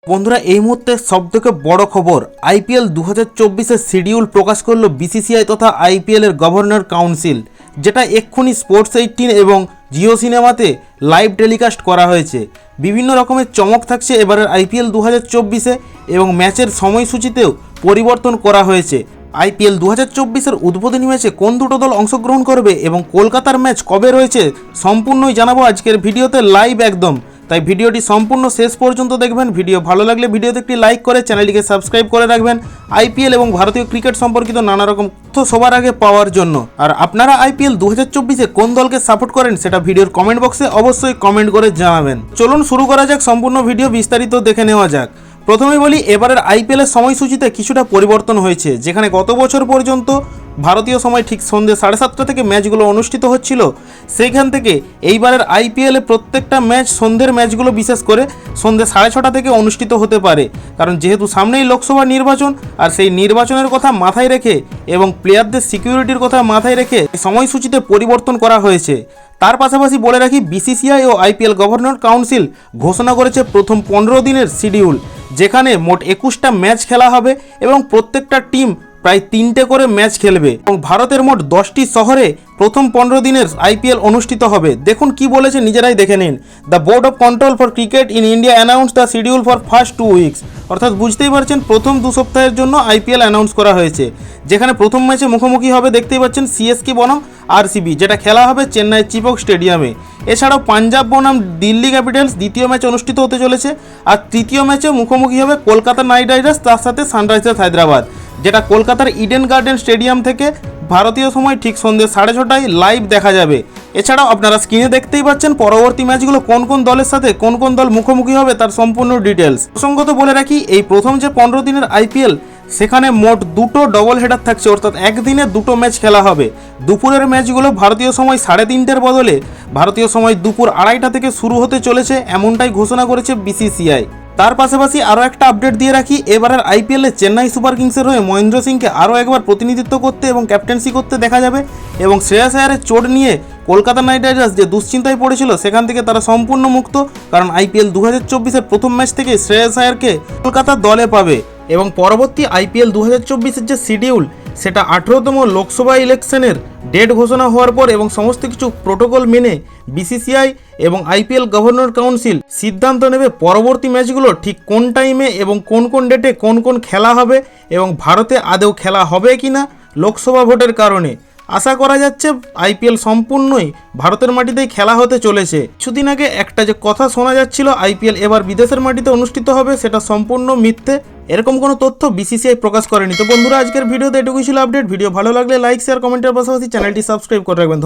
বন্ধুরা এই মুহূর্তে সবথেকে বড় খবর আইপিএল 2024 এর শিডিউল প্রকাশ করলো বিসিসিআই তথা আইপিএল এর গভর্নর কাউন্সিল, যেটা এক্ষুনি স্পোর্টস 18 এবং জিও সিনেমাতে লাইভ টেলিকাস্ট করা হয়েছে। বিভিন্ন রকমের চমক থাকছে এবারের আইপিএল 2024-এ এবং ম্যাচের সময়সূচিতেও পরিবর্তন করা হয়েছে। আইপিএল 2024-এর উদ্বোধনী ম্যাচে কোন দুটো দল অংশগ্রহণ করবে এবং কলকাতার ম্যাচ কবে রয়েছে সম্পূর্ণই জানাবো আজকের ভিডিওতে লাইভ একদম। তাই ভিডিওটি সম্পূর্ণ শেষ পর্যন্ত দেখবেন। ভিডিও ভালো লাগলে ভিডিওতে একটি লাইক করে চ্যানেলটিকে সাবস্ক্রাইব করে রাখবেন আইপিএল এবং ভারতীয় ক্রিকেট সম্পর্কিত নানা রকম তথ্য সবার আগে পাওয়ার জন্য। আর আপনারা আইপিএল 2024-এ কোন দলকে সাপোর্ট করেন সেটা ভিডিওর কমেন্ট বক্সে অবশ্যই কমেন্ট করে জানাবেন। চলুন শুরু করা যাক, সম্পূর্ণ ভিডিও বিস্তারিত দেখে নেওয়া যাক। প্রথমেই বলি, এবারের আইপিএলের সময়সূচিতে কিছুটা পরিবর্তন হয়েছে। যেখানে গত বছর পর্যন্ত ভারতীয় সময় ঠিক সন্ধ্যে 7:30 থেকে ম্যাচগুলো অনুষ্ঠিত হচ্ছিল, সেইখান থেকে এইবারের আইপিএলে প্রত্যেকটা ম্যাচ সন্ধ্যের ম্যাচগুলো বিশেষ করে সন্ধ্যে 6:30 থেকে অনুষ্ঠিত হতে পারে। কারণ যেহেতু সামনেই লোকসভা নির্বাচন, আর সেই নির্বাচনের কথা মাথায় রেখে এবং প্লেয়ারদের সিকিউরিটির কথা মাথায় রেখে সময়সূচিতে পরিবর্তন করা হয়েছে। তার পাশাপাশি বলে রাখি, বিসিসিআই ও আইপিএল গভর্নর কাউন্সিল ঘোষণা করেছে প্রথম 15 দিনের শিডিউল, যেখানে মোট 21টা ম্যাচ খেলা হবে এবং প্রত্যেকটা টিম প্রায় 3টে করে ম্যাচ খেলবে এবং ভারতের মোট 10টি শহরে প্রথম 15 দিনের আইপিএল অনুষ্ঠিত হবে। দেখুন কি বলেছে, নিজেরাই দেখে নিন। The board of control for cricket in India announce the schedule for first 2 weeks. অর্থাৎ বুঝতেই পারছেন প্রথম 2 সপ্তাহের জন্য আইপিএল অ্যানাউন্স করা হয়েছে। যেখানে প্রথম ম্যাচে মুখোমুখি হবে দেখতেই পাচ্ছেন সিএসকে বনাম আরসিবি, যেটা খেলা হবে চেন্নাই চিপক স্টেডিয়ামে। এছাড়াও পাঞ্জাব বনাম দিল্লি ক্যাপিটালস দ্বিতীয় ম্যাচ অনুষ্ঠিত হতে চলেছে। আর তৃতীয় ম্যাচে মুখোমুখি হবে কলকাতা নাইট রাইডার্স তার সাথে সানরাইজার্স হায়দ্রাবাদ, যেটা কলকাতার ইডেন গার্ডেন স্টেডিয়াম থেকে ভারতীয় সময় ঠিক সন্ধ্যে 6:30টায় লাইভ দেখা যাবে। এছাড়াও আপনারা স্ক্রিনে দেখতেই পাচ্ছেন পরবর্তী ম্যাচগুলো কোন কোন দলের সাথে কোন কোন দল মুখোমুখি হবে তার সম্পূর্ণ ডিটেলস। প্রসঙ্গত বলে রাখি, এই প্রথম যে 15 দিনের আইপিএল, সেখানে মোট 2টো ডবল হেডার থাকছে, অর্থাৎ একদিনে 2টো ম্যাচ খেলা হবে। দুপুরের ম্যাচগুলো ভারতীয় সময় 3:30টার বদলে ভারতীয় সময় দুপুর 2:30টা থেকে শুরু হতে চলেছে, এমনটাই ঘোষণা করেছে বিসিসিআই। তার পাশাপাশি আরও একটা আপডেট দিয়ে রাখি, এবারের আইপিএলে চেন্নাই সুপার কিংসের হয়ে মহেন্দ্র সিংকে আরও একবার প্রতিনিধিত্ব করতে এবং ক্যাপ্টেন্সি করতে দেখা যাবে এবং শ্রেয়াস আয়ারের চোট নিয়ে কলকাতা নাইট রাইডার্স যে দুশ্চিন্তায় পড়েছিল, সেখান থেকে তারা সম্পূর্ণ মুক্ত। কারণ আইপিএল 2024-এর প্রথম ম্যাচ থেকে শ্রেয়াস আয়ারকে কলকাতার দলে পাবে এবং পরবর্তী আইপিএল 2024-এর যে শিডিউল, সেটা 18তম লোকসভা ইলেকশনের ডেট ঘোষণা হওয়ার পর এবং সমস্ত কিছু প্রোটোকল মেনে বিসিসিআই এবং আইপিএল গভর্নর কাউন্সিল সিদ্ধান্ত নেবে পরবর্তী ম্যাচগুলো ঠিক কোন টাইমে এবং কোন কোন ডেটে কোন কোন খেলা হবে এবং ভারতে আদৌ খেলা হবে কিনা লোকসভা ভোটের কারণে। আশা করা যাচ্ছে আইপিএল সম্পূর্ণই ভারতের মাটিতেই খেলা হতে চলেছে। কিছুদিন আগে একটা যে কথা শোনা যাচ্ছিল আইপিএল এবার বিদেশের মাটিতে অনুষ্ঠিত হবে, সেটা সম্পূর্ণ মিথ্যে। এরকম কোনো তথ্য বিসিসিআই প্রকাশ করেনি। তো বন্ধুরা, আজকের ভিডিওতে এটুকুই ছিল আপডেট। ভিডিও ভালো লাগলে লাইক শেয়ার কমেন্টের পাশাপাশি চ্যানেলটি সাবস্ক্রাইব করে রাখবেন।